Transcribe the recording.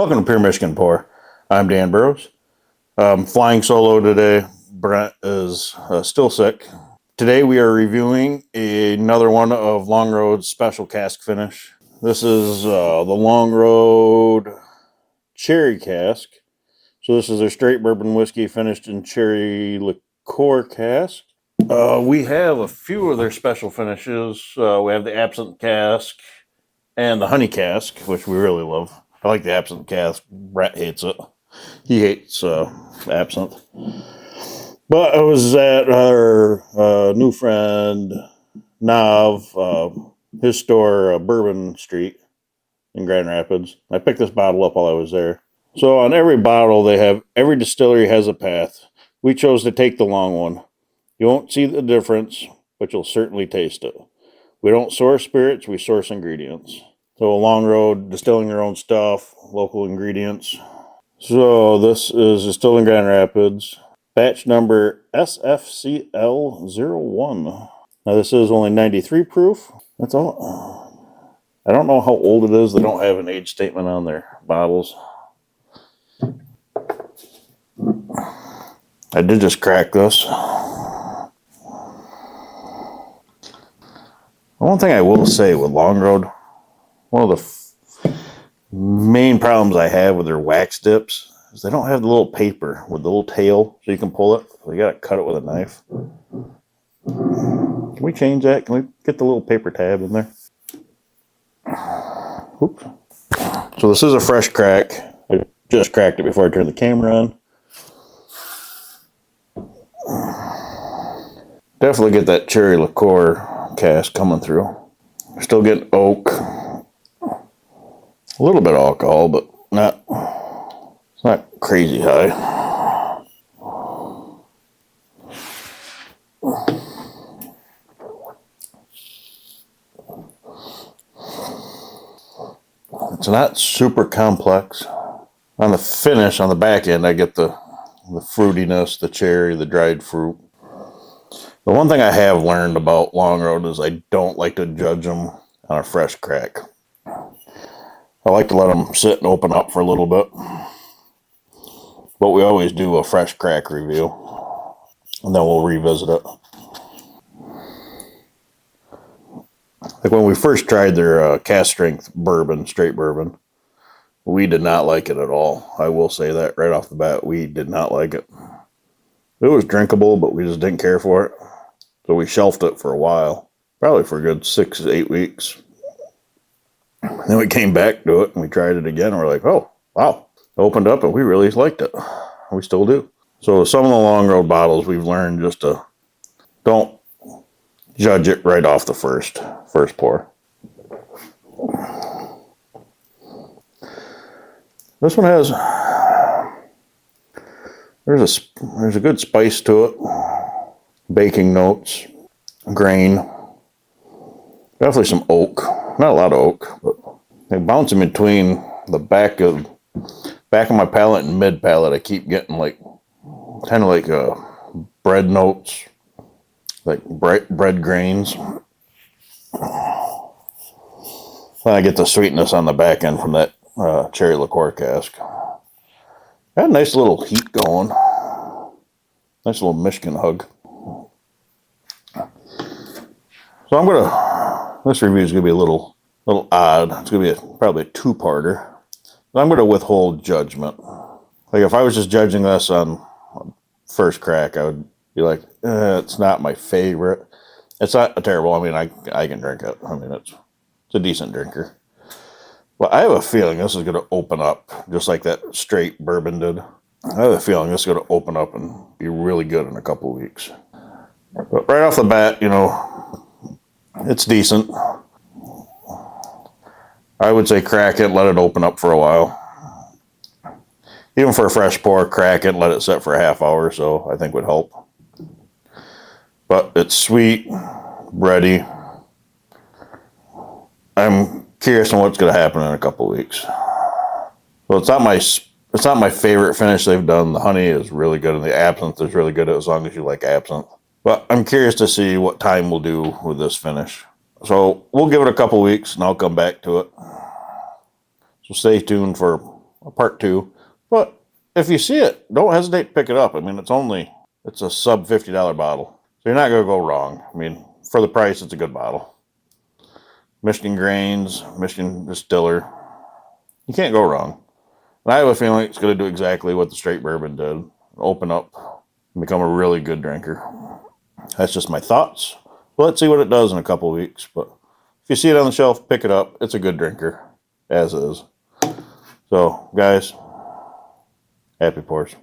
Welcome to Pure Michigan Pour. I'm Dan Burrows. Flying solo today. Brent is still sick. Today we are reviewing another one of Long Road's special cask finish. This is the Long Road Cherry Cask. So this is their straight bourbon whiskey finished in cherry liqueur cask. We have a few of their special finishes. We have the absinthe cask and the honey cask, which we really love. I like the absinthe cask. Brett hates it. He hates absinthe. But I was at our new friend Nav, his store, Bourbon Street in Grand Rapids. I picked this bottle up while I was there. So on every bottle, every distillery has a path. We chose to take the long one. You won't see the difference, but you'll certainly taste it. We don't source spirits, we source ingredients. So a Long Road, distilling their own stuff, local ingredients. So this is distilled in Grand Rapids. Batch number SFCL01. Now this is only 93 proof. That's all. I don't know how old it is. They don't have an age statement on their bottles. I did just crack this. One thing I will say with Long Road, one of the main problems I have with their wax dips is they don't have the little paper with the little tail so you can pull it. So you got to cut it with a knife. Can we change that? Can we get the little paper tab in there? Oops. So this is a fresh crack. I just cracked it before I turned the camera on. Definitely get that cherry liqueur cask coming through. Still getting oak. A little bit of alcohol, but it's not crazy high. It's not super complex. On the finish, on the back end, I get the fruitiness, the cherry, the dried fruit. The one thing I have learned about Long Road is I don't like to judge them on a fresh crack. I like to let them sit and open up for a little bit. But we always do a fresh crack review. And then we'll revisit it. Like when we first tried their cask strength bourbon, straight bourbon, we did not like it at all. I will say that right off the bat, we did not like it. It was drinkable, but we just didn't care for it. So we shelved it for a while, probably for a good 6 to 8 weeks. And then we came back to it and we tried it again. And we're like, oh, wow. Opened up and we really liked it. We still do. So some of the Long Road bottles we've learned just to don't judge it right off the first pour. This one has, there's a good spice to it. Baking notes, grain, definitely some oak. Not a lot of oak, but they bounce in between the back of my palate and mid palate. I keep getting kind of like bread notes, like bread grains. Then I get the sweetness on the back end from that cherry liqueur cask. Got a nice little heat going. Nice little Michigan hug. So this review is gonna be a little odd. It's gonna be probably a two-parter. I'm gonna withhold judgment. Like if I was just judging this on first crack, I would be like, it's not my favorite. It's not terrible. I mean, I can drink it. I mean, it's a decent drinker. But I have a feeling this is gonna open up just like that straight bourbon did. I have a feeling this is gonna open up and be really good in a couple of weeks. But right off the bat, it's decent. I would say crack it, let it open up for a while. Even for a fresh pour, crack it, let it set for a half hour or so, I think would help. But it's sweet, bready. I'm curious on what's going to happen in a couple of weeks. So it's not my favorite finish they've done. The honey is really good and the absinthe is really good as long as you like absinthe. But I'm curious to see what time we'll do with this finish. So we'll give it a couple weeks and I'll come back to it. So stay tuned for a part two. But if you see it, don't hesitate to pick it up. I mean, it's a sub $50 bottle. So you're not going to go wrong. I mean, for the price, it's a good bottle. Michigan grains, Michigan distiller. You can't go wrong. And I have a feeling it's going to do exactly what the straight bourbon did. Open up and become a really good drinker. That's just my thoughts. Well, let's see what it does in a couple of weeks. But if you see it on the shelf, pick it up. It's a good drinker, as is. So, guys, happy pours.